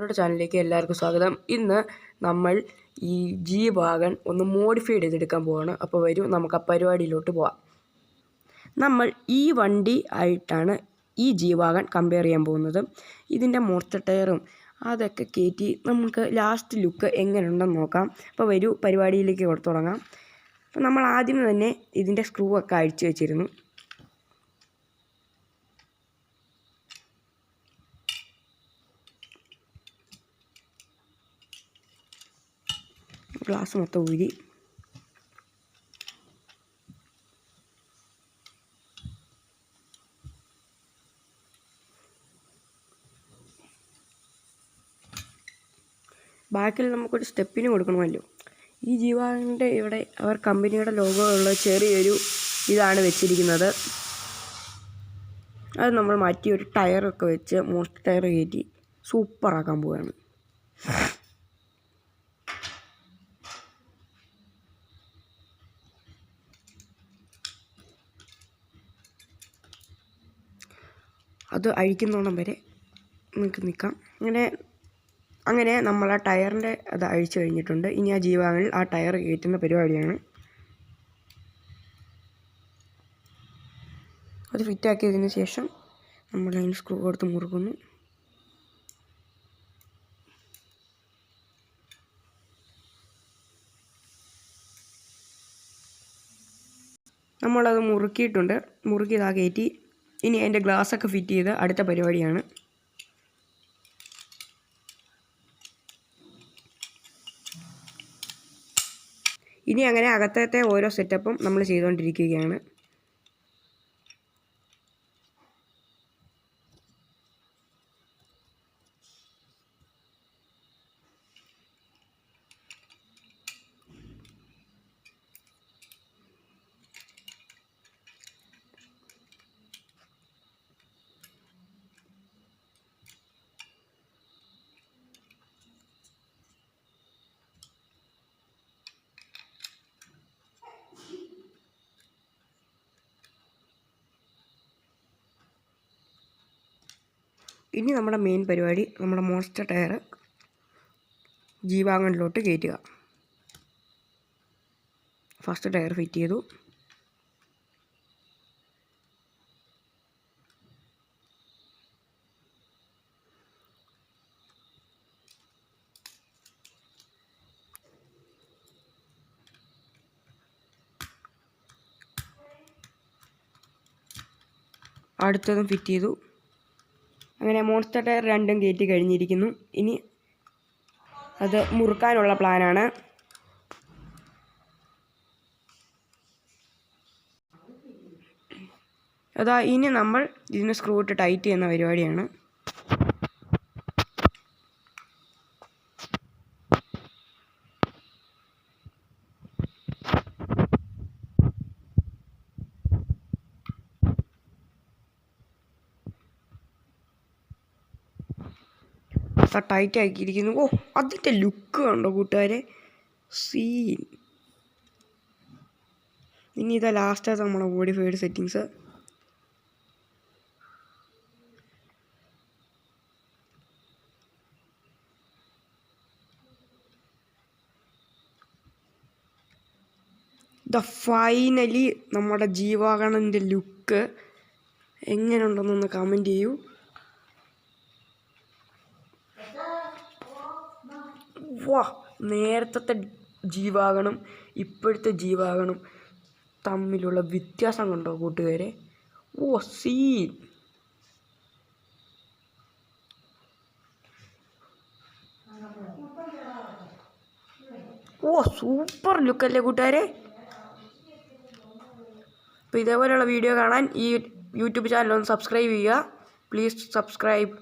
നമ്മളുടെ ചാനലിലേക്ക് എല്ലാവർക്കും സ്വാഗതം. ഇന്ന് നമ്മൾ ഈ ജി വാഗൺ ഒന്ന് മോഡിഫൈഡ് ചെയ്തെടുക്കാൻ പോവാണ്. അപ്പോൾ വരൂ നമുക്ക് ആ പരിപാടിയിലോട്ട് പോവാം. നമ്മൾ ഈ വണ്ടി ആയിട്ടാണ് ഈ ജി വാഗൺ കമ്പയർ ചെയ്യാൻ പോകുന്നത്. ഇതിൻ്റെ മൊത്ത ടയറും അതൊക്കെ കയറ്റി നമുക്ക് ലാസ്റ്റ് ലുക്ക് എങ്ങനെയുണ്ടെന്ന് നോക്കാം. അപ്പോൾ വരൂ പരിപാടിയിലേക്ക് തുടങ്ങാം. അപ്പോൾ നമ്മൾ ആദ്യം തന്നെ ഇതിൻ്റെ സ്ക്രൂ ഒക്കെ അഴിച്ചു വെച്ചിരുന്നു. ഗ്ലാസ് മൊത്തം ഊരി ബാക്കിൽ നമുക്കൊരു സ്റ്റെപ്പിന് കൊടുക്കണമല്ലോ. ഈ ജീവാഗണിൻ്റെ ഇവിടെ അവർ കമ്പനിയുടെ ലോഗോ ഉള്ള ചെറിയൊരു ഇതാണ് വെച്ചിരിക്കുന്നത്. അത് നമ്മൾ മാറ്റി ഒരു ടയറൊക്കെ വെച്ച് മോസ്റ്റ് ടയർ കയറ്റി സൂപ്പറാക്കാൻ പോവുകയാണ്. അത് അഴിക്കുന്നോണം വരെ നമുക്ക് നിൽക്കാം. അങ്ങനെ നമ്മൾ ആ ടയറിൻ്റെ അത് അഴിച്ചു കഴിഞ്ഞിട്ടുണ്ട്. ഇനി ആ ജീവാഗണിൽ ആ ടയർ കയറ്റുന്ന പരിപാടിയാണ്. അത് ഫിറ്റാക്കിയതിന് ശേഷം നമ്മൾ അതിന് സ്ക്രൂ കൊടുത്ത് മുറുക്കുന്നു. നമ്മളത് മുറുക്കിയിട്ടുണ്ട്. മുറുക്കിയതാ കയറ്റി. ഇനി അതിൻ്റെ ഗ്ലാസ്സൊക്കെ ഫിറ്റ് ചെയ്ത് അടുത്ത പരിപാടിയാണ്. ഇനി അങ്ങനെ അകത്തത്തെ ഓരോ സെറ്റപ്പും നമ്മൾ ചെയ്തുകൊണ്ടിരിക്കുകയാണ്. ഇനി നമ്മുടെ മെയിൻ പരിപാടി നമ്മുടെ മോൺസ്റ്റർ ടയർ ജി വാഗണിലോട്ട് കയറ്റുക. ഫസ്റ്റ് ടയർ ഫിറ്റ് ചെയ്തു. അടുത്തതും ഫിറ്റ് ചെയ്തു. അങ്ങനെ മോൺസ്റ്റർ ടയർ രണ്ടും കയറ്റി കഴിഞ്ഞിരിക്കുന്നു. ഇനി അത് മുറുക്കാനുള്ള പ്ലാനാണ്. ഇനി നമ്മൾ ഇതിന് സ്ക്രൂ ഇട്ട് ടൈറ്റ് ചെയ്യുന്ന പരിപാടിയാണ്. ടൈറ്റ് ആക്കിയിരിക്കുന്നു. അതിൻ്റെ ലുക്ക് കണ്ടോ കൂട്ടുകാരെ, സീൻ. ഇനി ഇതാ ലാസ്റ്റ് നമ്മളെ മോഡിഫൈഡ് സെറ്റിങ്സ്. ഫൈനലി നമ്മുടെ ജി വാഗണിൻ്റെ ലുക്ക് എങ്ങനെയുണ്ടെന്നൊന്ന് കമൻറ്റ് ചെയ്യൂ. നേരത്തെ ജി വാഗണും ഇപ്പോഴത്തെ ജി വാഗണും തമ്മിലുള്ള വ്യത്യാസം കണ്ടോ കൂട്ടുകാരെ? സീൻ. സൂപ്പർ ലുക്കല്ലേ കൂട്ടുകാരെ? അപ്പോൾ ഇതേപോലെയുള്ള വീഡിയോ കാണാൻ ഈ യൂട്യൂബ് ചാനൽ ഒന്ന് സബ്സ്ക്രൈബ് ചെയ്യുക. Please subscribe.